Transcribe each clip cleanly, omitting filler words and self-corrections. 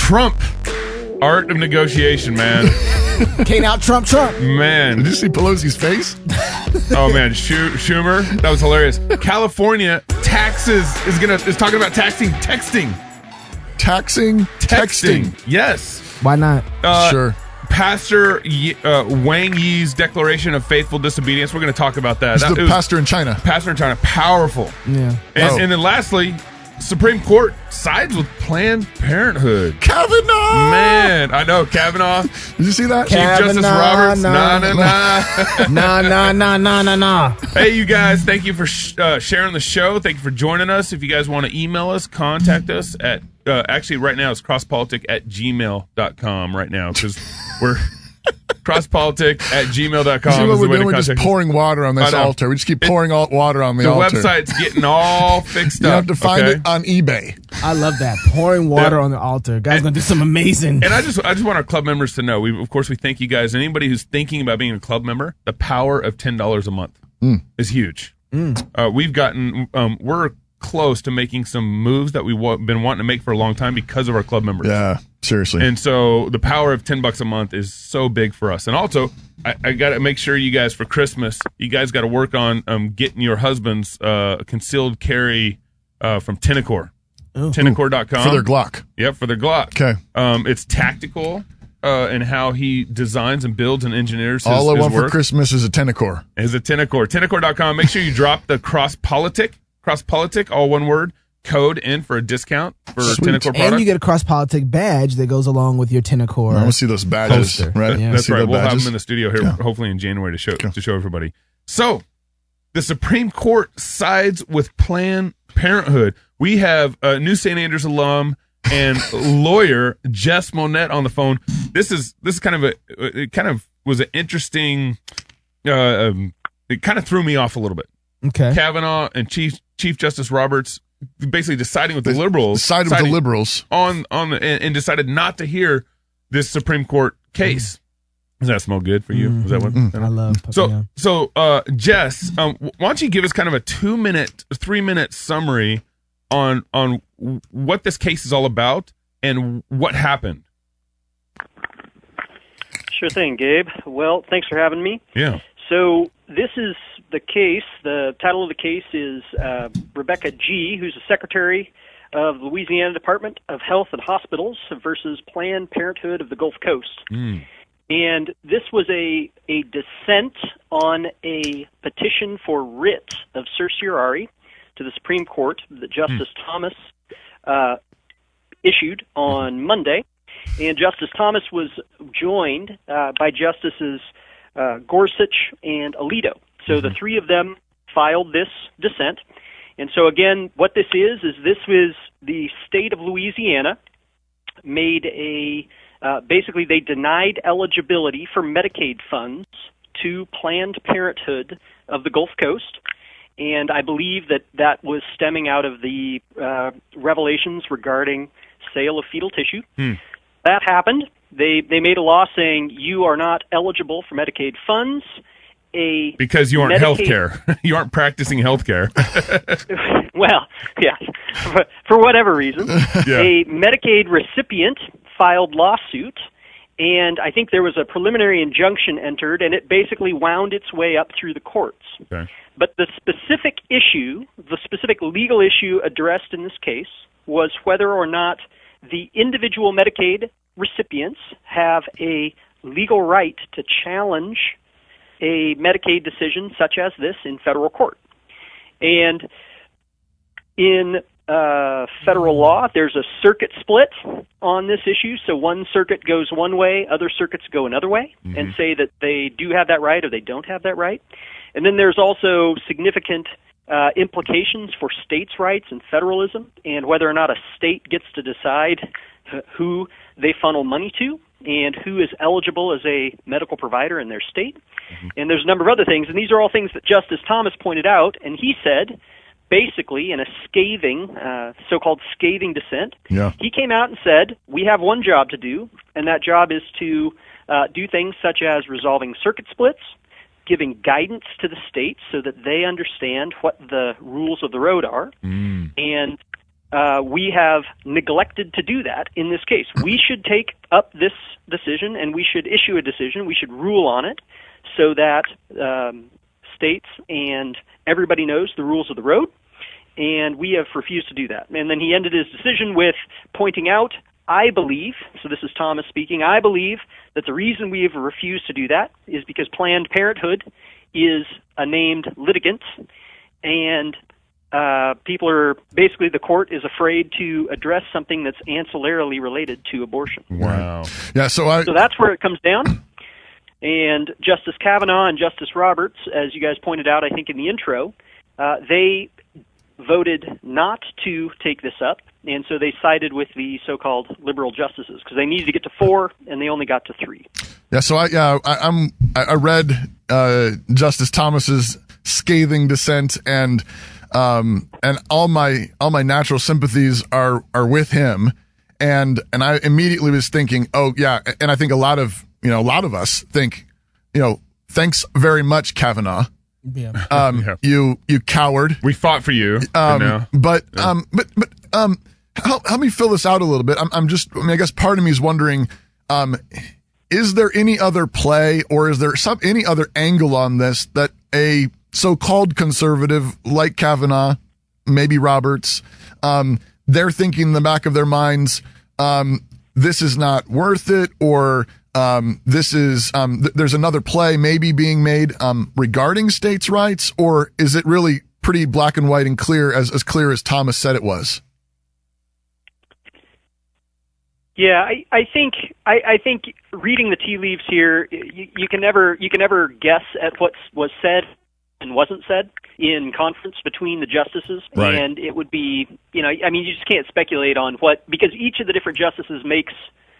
Trump. Art of negotiation, man. Can't out Trump. Man. Did you see Pelosi's face? Oh, man. Schumer. That was hilarious. California taxes is talking about taxing texting. Texting. Yes. Why not? Sure. Pastor Wang Yi's declaration of faithful disobedience. We're going to talk about that. He's the pastor in China. Pastor in China. Powerful. Yeah. And then lastly, Supreme Court sides with Planned Parenthood. Kavanaugh! Man, I know. Kavanaugh. Did you see that? Chief Justice Roberts. Nah. Hey, you guys, thank you for sharing the show. Thank you for joining us. If you guys want to email us, contact us at, actually right now it's crosspolitic@gmail.com right now because we're crosspolitic@gmail.com. See what we're doing? We're just pouring water on this altar. We just keep pouring water on the altar. The website's getting all fixed up. You have to find it on eBay. I love that. Pouring water on the altar. Guys going to do some amazing. And I just want our club members to know, of course, we thank you guys. Anybody who's thinking about being a club member, the power of $10 a month is huge. We've gotten, we're close to making some moves that we've been wanting to make for a long time because of our club members. Yeah, seriously. And so the power of $10 a month is so big for us. And also, I got to make sure you guys, for Christmas, you guys got to work on getting your husbands concealed carry from Tenacor. Tenacor.com. For their Glock. Yep, for their Glock. Okay. It's tactical in how he designs and builds and engineers his All I want work. for Christmas is a Tenacor. Is a Tenacor. Tenacor.com. Make sure you drop the cross-politic, all one word, code in for a discount for Tenacor product. And you get a cross-politic badge that goes along with your Tenacor. I want to see those badges. Poster. Right? Yeah. That's right. We'll badges. have them in the studio here, hopefully in January to show everybody. So, the Supreme Court sides with Planned Parenthood. We have a new St. Andrews alum and lawyer Jess Monette on the phone. This is kind of was an interesting. It kind of threw me off a little bit. Okay. Kavanaugh and Chief Justice Roberts basically deciding with the liberals, sided with the liberals and decided not to hear this Supreme Court case. Does that smell good for you? Is that what I love? So Jess, why don't you give us kind of a 3-minute summary on what this case is all about and what happened? Sure thing, Gabe. Well, thanks for having me. Yeah. So this is the case. The title of the case is Rebecca G., who's the Secretary of the Louisiana Department of Health and Hospitals versus Planned Parenthood of the Gulf Coast. And this was a dissent on a petition for writ of certiorari to the Supreme Court that Justice Thomas issued on Monday. And Justice Thomas was joined by Justices Gorsuch and Alito. So the three of them filed this dissent. And so, again, what this is this was the state of Louisiana made basically they denied eligibility for Medicaid funds to Planned Parenthood of the Gulf Coast. And I believe that was stemming out of the revelations regarding sale of fetal tissue. That happened. They made a law saying you are not eligible for Medicaid funds. Because you aren't healthcare. You aren't practicing healthcare. Well, yeah, for whatever reason. A Medicaid recipient filed lawsuit, and I think there was a preliminary injunction entered, and it basically wound its way up through the courts. Okay. But the specific legal issue addressed in this case was whether or not the individual Medicaid recipients have a legal right to challenge a Medicaid decision such as this in federal court. And in federal law, there's a circuit split on this issue. So one circuit goes one way, other circuits go another way, and say that they do have that right or they don't have that right. And then there's also significant implications for states' rights and federalism, and whether or not a state gets to decide who they funnel money to and who is eligible as a medical provider in their state. And there's a number of other things, and these are all things that Justice Thomas pointed out, and he said, basically in a scathing, so-called scathing dissent, he came out and said, we have one job to do, and that job is to do things such as resolving circuit splits, giving guidance to the states so that they understand what the rules of the road are, and we have neglected to do that in this case. We should take up this decision, and we should issue a decision. We should rule on it so that states and everybody knows the rules of the road, and we have refused to do that. And then he ended his decision with pointing out, I believe, so this is Thomas speaking, I believe that the reason we have refused to do that is because Planned Parenthood is a named litigant, and people are basically, the court is afraid to address something that's ancillarily related to abortion. Wow. Yeah, so that's where it comes down. And Justice Kavanaugh and Justice Roberts, as you guys pointed out, I think in the intro, they voted not to take this up, and so they sided with the so-called liberal justices because they needed to get to 4, and they only got to 3. Yeah, so I read Justice Thomas's scathing dissent, and all my natural sympathies are with him, and I immediately was thinking, oh yeah, and I think a lot of us think, thanks very much, Kavanaugh. Yeah. You coward. We fought for you. But help me fill this out a little bit. I guess part of me is wondering, is there any other play, or is there any other angle on this that a so-called conservative like Kavanaugh, maybe Roberts, they're thinking in the back of their minds, this is not worth it, or this is there's another play maybe being made regarding states' rights, or is it really pretty black and white and clear, as clear as Thomas said it was? Yeah, I think reading the tea leaves here, you can never guess at what was said and wasn't said in conference between the justices, right. And it would be, you just can't speculate on because each of the different justices makes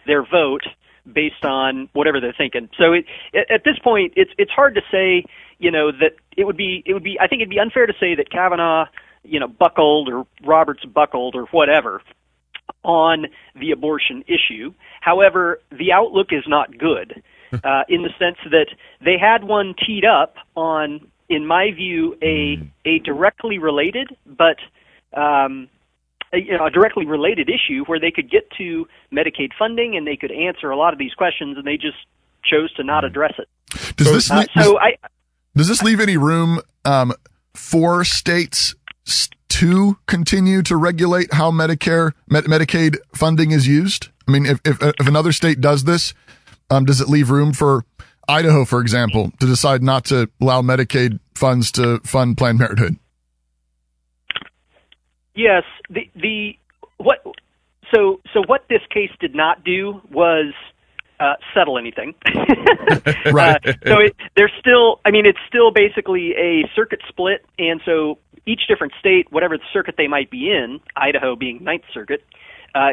their vote based on whatever they're thinking. So at this point, it's hard to say, that it would be. I think it'd be unfair to say that Kavanaugh, buckled, or Roberts buckled, or whatever on the abortion issue. However, the outlook is not good in the sense that they had one teed up on, in my view, a directly related, but a directly related issue where they could get to Medicaid funding and they could answer a lot of these questions, and they just chose to not address it. Does this leave any room for states to continue to regulate how Medicaid funding is used? I mean, if another state does this, does it leave room for Idaho, for example, to decide not to allow Medicaid funds to fund Planned Parenthood? Yes. So what this case did not do was settle anything. Right. There's still, it's still basically a circuit split, and so each different state, whatever the circuit they might be in, Idaho being Ninth Circuit,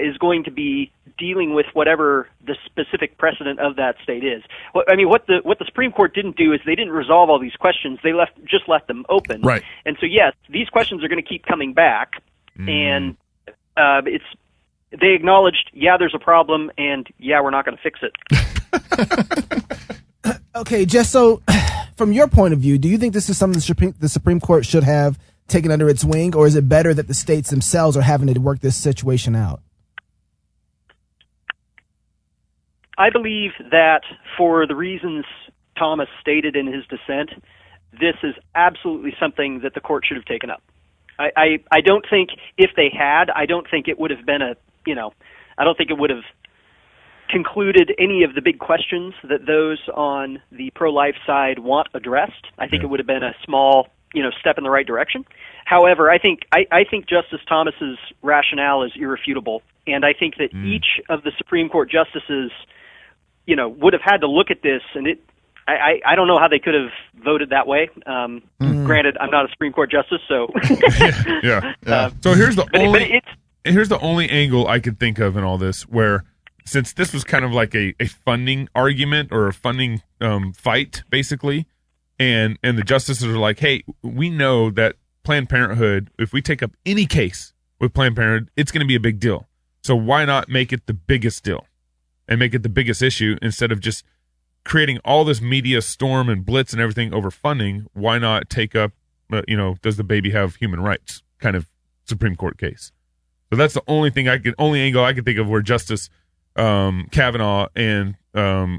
is going to be dealing with whatever the specific precedent of that state is. What the Supreme Court didn't do is they didn't resolve all these questions. They just left them open. Right. And so yes, these questions are going to keep coming back, and they acknowledged, yeah, there's a problem, and yeah, we're not going to fix it. Okay, just so from your point of view, do you think this is something the Supreme Court should have taken under its wing, or is it better that the states themselves are having to work this situation out? I believe that for the reasons Thomas stated in his dissent, this is absolutely something that the court should have taken up. I don't think if they had, I don't think it would have been I don't think it would have concluded any of the big questions that those on the pro-life side want addressed. I think it would have been a small, step in the right direction. However, I think Justice Thomas's rationale is irrefutable, and I think that each of the Supreme Court justices, would have had to look at this, and I don't know how they could have voted that way. Granted, I'm not a Supreme Court justice, so yeah. So here's the only angle I could think of in all this, where since this was kind of like a funding argument or a funding fight, basically, and the justices are like, hey, we know that Planned Parenthood, if we take up any case with Planned Parenthood, it's going to be a big deal. So why not make it the biggest deal and make it the biggest issue instead of just creating all this media storm and blitz and everything over funding? Why not take up, does the baby have human rights kind of Supreme Court case? So that's the only angle I could think of where Justice Kavanaugh and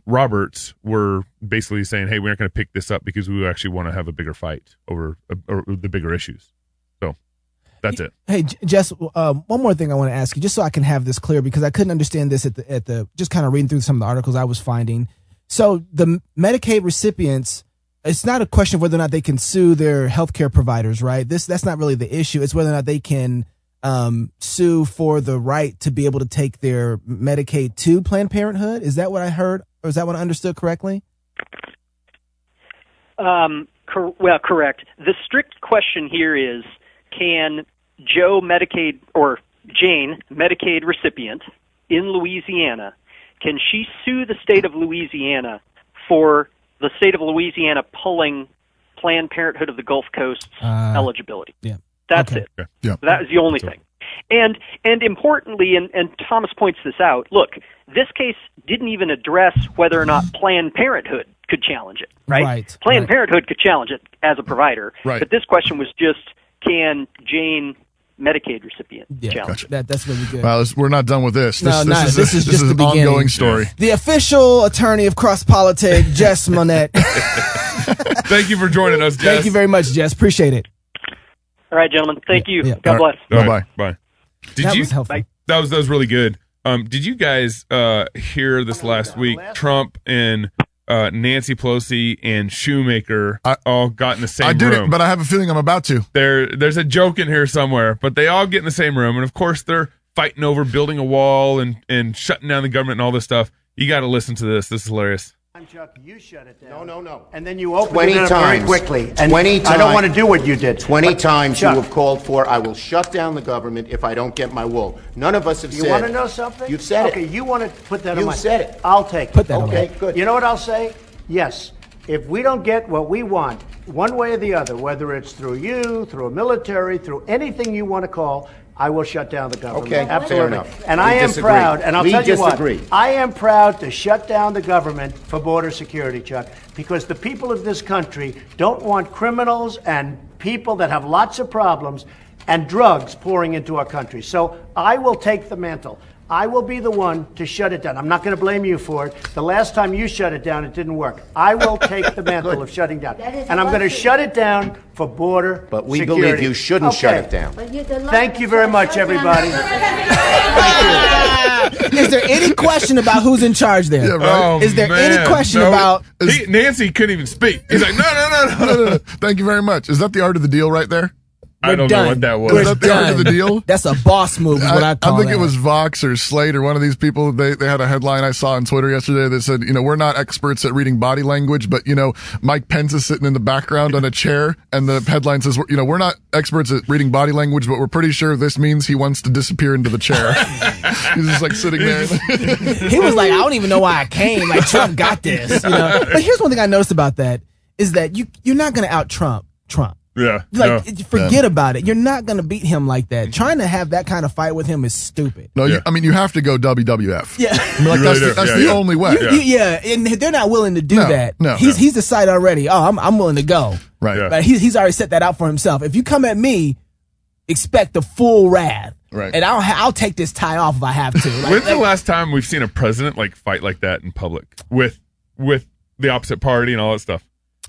Roberts were basically saying, hey, we're not going to pick this up because we actually want to have a bigger fight over the bigger issues. So that's it. Hey, Jess, one more thing I want to ask you, just so I can have this clear, because I couldn't understand this at the just kind of reading through some of the articles I was finding. So the Medicaid recipients, it's not a question of whether or not they can sue their healthcare providers, right? That's not really the issue. It's whether or not they can sue for the right to be able to take their Medicaid to Planned Parenthood. Is that what I heard, or is that what I understood correctly? Well, correct. The strict question here is, can Joe Medicaid or Jane Medicaid recipient in Louisiana, can she sue the state of Louisiana for the state of Louisiana pulling Planned Parenthood of the Gulf Coast's eligibility? Yeah. That's okay. it. Yeah. That is the only thing. And importantly, and Thomas points this out, look, this case didn't even address whether or not Planned Parenthood could challenge it, right? Right. Planned Right. Parenthood could challenge it as a provider, Right. but this question was just, can Jane Medicaid recipient challenge it? That's really good. Well, we're not done with this. No, this is just an the beginning. ongoing story. The official attorney of Cross Politic, Jess Monette. Thank you for joining us, Jess. Thank you very much, Jess. Appreciate it. All right, gentlemen. Thank you. Yeah. God bless. All right, Bye-bye. Bye. Did That you? was helpful. Bye. That was really good. Did you guys hear this last week? Trump and Nancy Pelosi and Shoemaker all got in the same I room. didn't, but I have a feeling I'm about to. There's a joke in here somewhere, but they all get in the same room, and of course they're fighting over building a wall and shutting down the government and all this stuff. You got to listen to this. This is hilarious. Chuck, you shut it down. No. And then you opened 20 it up very times. quickly. And 20 I don't times. want to do what you did. 20 But, times Chuck, you have called for, I will shut down the government if I don't get my wool. None of us have said. You want to know something? You've said okay, it. you want to put that on You've my... said it. I'll take it. Put that on Okay, my- good. You know what I'll say? Yes. If we don't get what we want, one way or the other, whether it's through you, through a military, through anything you want to call, I will shut down the government. Okay, absolutely. fair enough. And We I am disagree. proud, and I'll We tell you disagree. what, I am proud to shut down the government for border security, Chuck, because the people of this country don't want criminals and people that have lots of problems and drugs pouring into our country. So I will take the mantle. I will be the one to shut it down. I'm not going to blame you for it. The last time you shut it down, it didn't work. I will take the mantle of shutting down. And I'm going to shut it down for border But we security. believe you shouldn't shut it down. Thank you very much, everybody. Is there any question about who's in charge there? Yeah, right. Oh, Is there man. any question No. about... Nancy couldn't even speak. He's like, no. Thank you very much. Is that the art of the deal right there? I don't know what that was. We're Is that the art of the done. deal? That's a boss move is what I call think that. it was Vox or Slate or one of these people. They had a headline I saw on Twitter yesterday that said, we're not experts at reading body language, but, Mike Pence is sitting in the background on a chair. And the headline says, we're not experts at reading body language, but we're pretty sure this means he wants to disappear into the chair. He's just like sitting there. He was like, I don't even know why I came. Like, Trump got this. But here's one thing I noticed about that is that you're not going to out Trump. Yeah. Like, forget about it. You're not going to beat him like that. Trying to have that kind of fight with him is stupid. No, Yeah. you have to go WWF. Yeah. I mean, like, You that's really do. that's Yeah, the yeah. only way. And they're not willing to do No, that. no. He's decided already. Oh, I'm willing to go. Right. Yeah. But he's already set that out for himself. If you come at me, expect the full wrath. Right. And I'll take this tie off if I have to. When's the last time we've seen a president fight like that in public with the opposite party and all that stuff?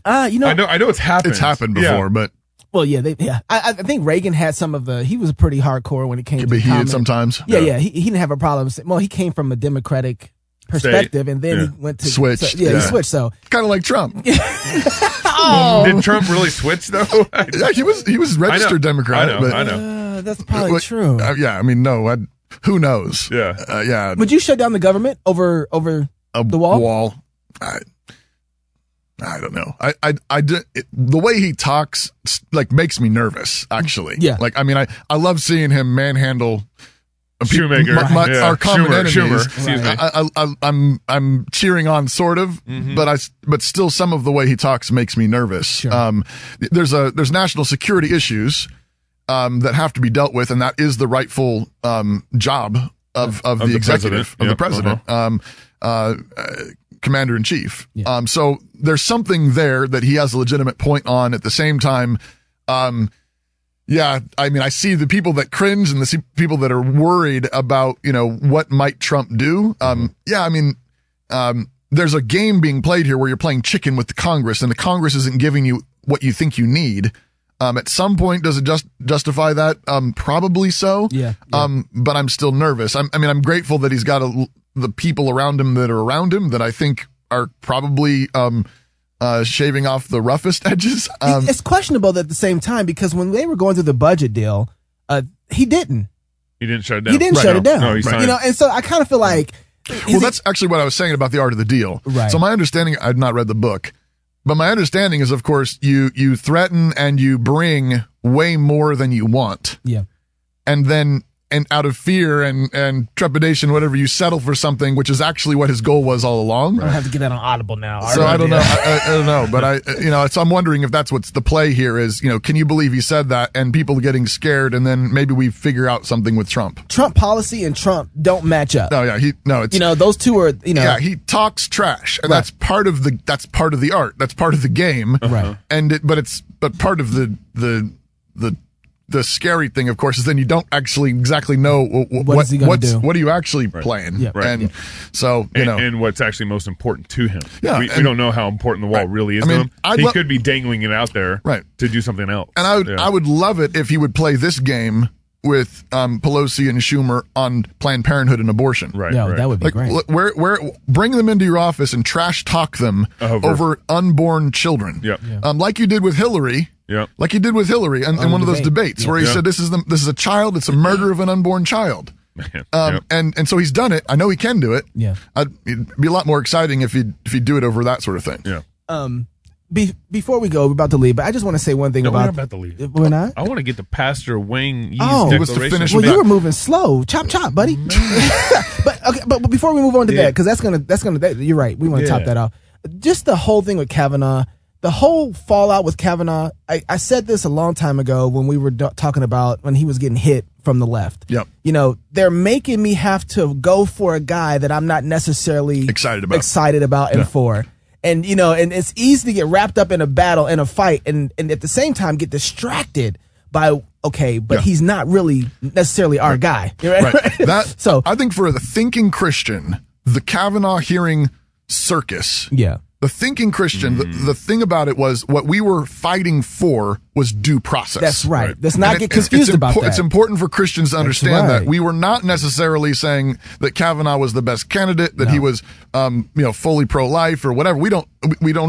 I know it's happened. It's happened before, but Well, yeah, I think Reagan had some of the. He was pretty hardcore when it came to be heated comment. sometimes. Yeah. He didn't have a problem. Well, he came from a Democratic perspective, and then Yeah. he went to Switched, So, he yeah. switched. So Kind of like Trump. Did Trump really switch though? Yeah, he was registered Democrat. I know. that's probably But- true. Yeah, I mean, no, who knows? Yeah. Yeah. Would you shut down the government over the wall? I don't know. The way he talks makes me nervous. Actually, Yeah. I mean, I love seeing him manhandle Shoemaker. Yeah. our common enemies. Schumer. Excuse me. I'm cheering on, sort of, but still, some of the way he talks makes me nervous. Sure. There's national security issues that have to be dealt with, and that is the rightful job of the executive, president. of the president. Commander in chief. Yeah. So there's something there that he has a legitimate point on. At the same time, Yeah, I mean, I see the people that cringe and the people that are worried about, what might Trump do. Yeah, I mean, there's a game being played here where you're playing chicken with the Congress, and the Congress isn't giving you what you think you need. At some point, does it justify that? Probably so. Yeah. But I'm still nervous. I'm grateful that he's got the people around him that are around him that I think are probably shaving off the roughest edges. It's questionable at the same time, because when they were going through the budget deal, he didn't. He didn't shut it down. He didn't shut it down. No, he signed. And so I kind of feel like. Well, that's actually what I was saying about the art of the deal. Right. So my understanding, I've not read the book, but my understanding is, of course, you threaten and you bring way more than you want. Yeah. And out of fear and trepidation, whatever, you settle for something, which is actually what his goal was all along. I have to get that on Audible now. So I don't know. I don't know, but so I'm wondering if that's what's the play here is, can you believe he said that, and people getting scared, and then maybe we figure out something with Trump. Trump policy and Trump don't match up. No, yeah, it's those two are, Yeah, he talks trash, and Right. that's part of the art. That's part of the game. Right. But part of the scary thing, of course, is then you don't actually exactly know What is he gonna do? what are you actually playing. Yeah. Right. And so, and what's actually most important to him. Yeah, we don't know how important the wall really is I to mean, him. He could be dangling it out there to do something else. And I would love it if he would play this game with Pelosi and Schumer on Planned Parenthood and abortion. Right. Yeah, right. that would be great. Where bring them into your office and trash talk them over unborn children. Yep. Like you did with Hillary. Yep. Like you did with Hillary in one of those debates where he said this is a child, it's a murder of an unborn child. And so he's done it. I know he can do it. Yeah. It'd be a lot more exciting if he'd do it over that sort of thing. Yeah. Before we go, we're about to leave, but I just want to say one thing We're about. not about to leave. We're not? I want to get to Pastor Wang Yi's Oh. He was to declaration. finish Well, with you that. were moving slow. Chop, chop, buddy. but before we move on to that, because that's gonna. You're right. We want to top that off. Just the whole thing with Kavanaugh, the whole fallout with Kavanaugh. I said this a long time ago when we were talking about when he was getting hit from the left. Yep. They're making me have to go for a guy that I'm not necessarily Excited about and for. And and it's easy to get wrapped up in a battle and a fight, and at the same time get distracted by he's not really necessarily our guy. Right. So I think for the thinking Christian, the Kavanaugh hearing circus. yeah. The thinking Christian, the thing about it was what we were fighting for was due process. That's right. Let's And not get confused about that. It's important for Christians to understand right. that we were not necessarily saying that Kavanaugh was the best candidate, that he was, fully pro-life or whatever. We don't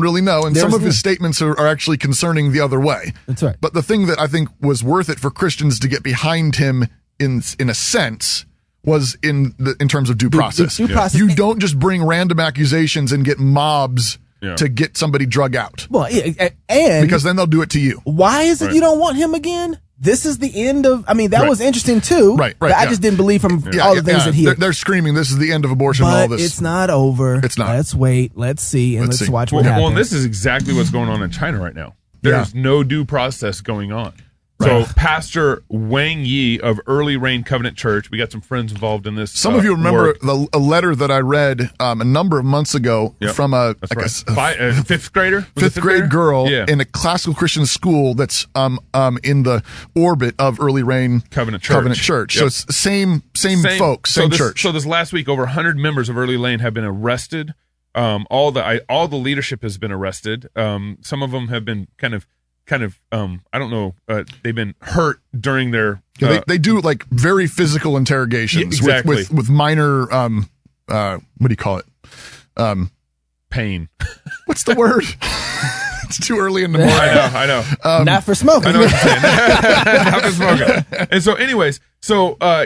really know, and some of his statements are actually concerning the other way. That's right. But the thing that I think was worth it for Christians to get behind him in a sense was in terms of due process. Due process. You don't just bring random accusations and get mobs to get somebody drug out. Well, and Because then they'll do it to you. why is it you don't want him again? This is the end of. I mean, that was interesting too. Right. But I just didn't believe from all the things that he. They're screaming, "This is the end of abortion." and all But this. it's not over. It's not. Let's wait. Let's see, and let's watch what happens. Well, and this is exactly what's going on in China right now. There's no due process going on. So Pastor Wang Yi of Early Rain Covenant Church, we got some friends involved in this. Some of you remember work. a letter that I read a number of months ago from a fifth grader, fifth grade girl Yeah. in a classical Christian school that's in the orbit of Early Rain Covenant Church. So it's same folks, same church. So this last week, over 100 members of Early Lane have been arrested. All the leadership has been arrested. Some of them have been kind of I don't know, they've been hurt during their they do like very physical interrogations exactly. with minor what do you call it, pain. what's the word? It's too early in the morning. I know. Not for smoking. I know what you're saying. Not for smoking. And so anyways,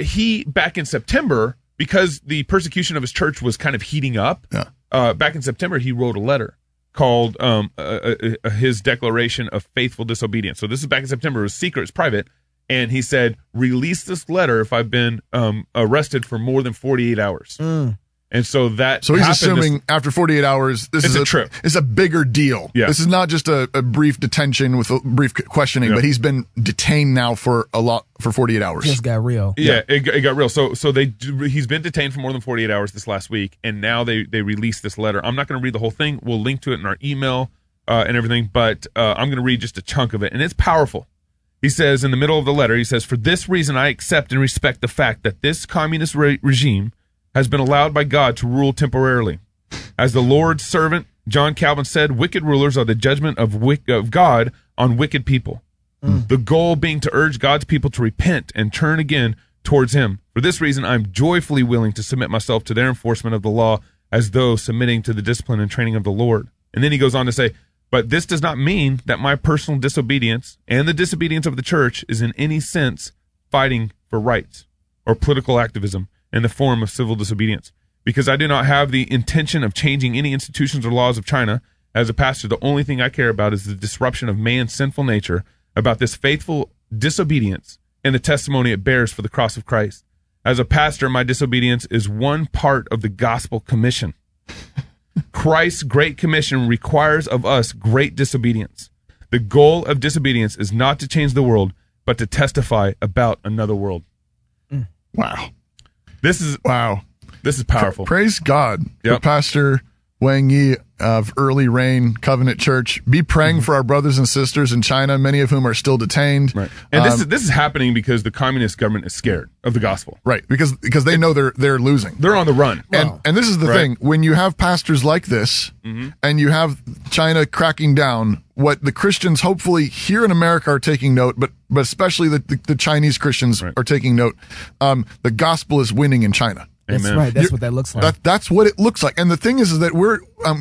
he back in September, because the persecution of his church was kind of heating up, back in September he wrote a letter called his declaration of faithful disobedience. So this is back in September. It was secret. It's private. And he said, release this letter if I've been arrested for more than 48 hours. And so that he's assuming after 48 hours, this is a trip. It's a bigger deal. Yeah. This is not just a brief detention with a brief questioning, but he's been detained now for 48 hours. Just got real. Yeah, it got real. So he's been detained for more than 48 hours this last week, and now they released this letter. I'm not going to read the whole thing. We'll link to it in our email and everything, but I'm going to read just a chunk of it, and it's powerful. He says in the middle of the letter, he says, "For this reason I accept and respect the fact that this communist regime has been allowed by God to rule temporarily. As the Lord's servant, John Calvin said, wicked rulers are the judgment of God on wicked people. The goal being to urge God's people to repent and turn again towards him. For this reason, I'm joyfully willing to submit myself to their enforcement of the law as though submitting to the discipline and training of the Lord." And then he goes on to say, "But this does not mean that my personal disobedience and the disobedience of the church is in any sense fighting for rights or political activism in the form of civil disobedience. Because I do not have the intention of changing any institutions or laws of China. As a pastor, the only thing I care about is the disruption of man's sinful nature, about this faithful disobedience and the testimony it bears for the cross of Christ. As a pastor, my disobedience is one part of the gospel commission. Christ's great commission requires of us great disobedience. The goal of disobedience is not to change the world, but to testify about another world." Wow. This is powerful. Praise God for Pastor Wang Yi of Early Rain Covenant Church. Be praying for our brothers and sisters in China, many of whom are still detained. Right. And this is happening because the communist government is scared of the gospel. Right. Because they know they're losing. They're on the run. And this is the thing. When you have pastors like this and you have China cracking down, what the Christians hopefully here in America are taking note, but especially the Chinese Christians are taking note, the gospel is winning in China. That's right. That's what that looks like. That's what it looks like. And the thing is that we're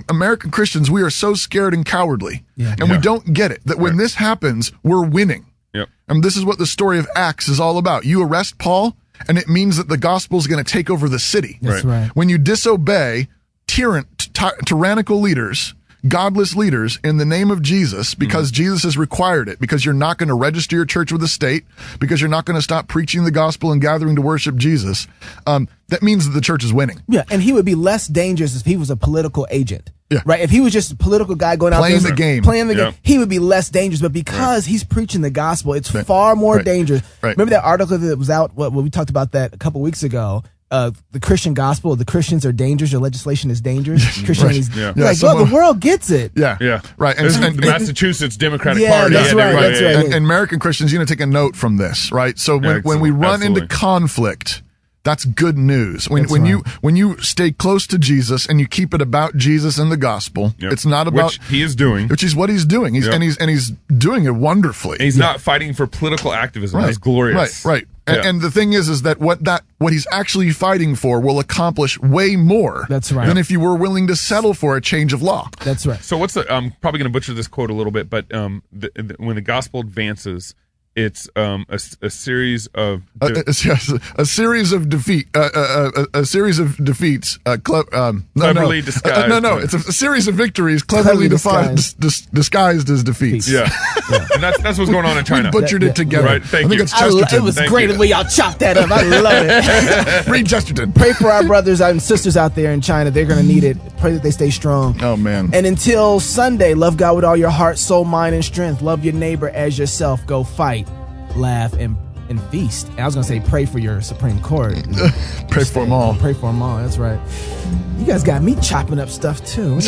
American Christians. We are so scared and cowardly, and we don't get it. That when this happens, we're winning. Yep. And this is what the story of Acts is all about. You arrest Paul, and it means that the gospel is going to take over the city. That's right. When you disobey tyrannical leaders, godless leaders in the name of Jesus, because Jesus has required it, because you're not going to register your church with the state, because you're not going to stop preaching the gospel and gathering to worship Jesus, that means that the church is winning. Yeah, and he would be less dangerous if he was a political agent. Yeah. Right? If he was just a political guy going out playing there the game, he would be less dangerous. But because he's preaching the gospel, it's far more dangerous. Right. Remember that article that was out? When we talked about that a couple weeks ago. The Christian gospel, the Christians are dangerous, your legislation is dangerous. Christianity's like, well, the world gets it. Yeah. Right. And the Massachusetts Democratic Yeah, Party. that's right. That's right. And American Christians, take a note from this, right? So when we run into conflict, that's good news. When you stay close to Jesus and you keep it about Jesus and the gospel, it's not about which he is doing, which is what he's doing. He's doing it wonderfully. And he's not fighting for political activism. Right. That's glorious. Right. And the thing is that what he's actually fighting for will accomplish way more. That's right. Than if you were willing to settle for a change of law. That's right. So I'm probably going to butcher this quote a little bit, but when the gospel advances, it's a series of a series of defeats. Cleverly disguised. It's a series of victories cleverly disguised as defeats. Yeah. And that's what's going on in China. We butchered it together. Right. Thank you. It's Chesterton. It was great the way y'all chopped that up. I love it. Read Chesterton. Pray for our brothers and sisters out there in China. They're going to need it. Pray that they stay strong. Oh, man. And until Sunday, love God with all your heart, soul, mind, and strength. Love your neighbor as yourself. Go fight, laugh, and feast. I was going to say pray for your Supreme Court. Pray for them all. Pray for them all. That's right. You guys got me chopping up stuff, too. It's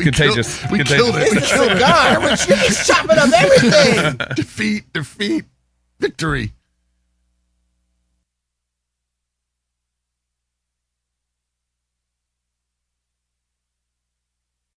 contagious. We killed it. It's a cigar. We're chopping up everything. Defeat, victory.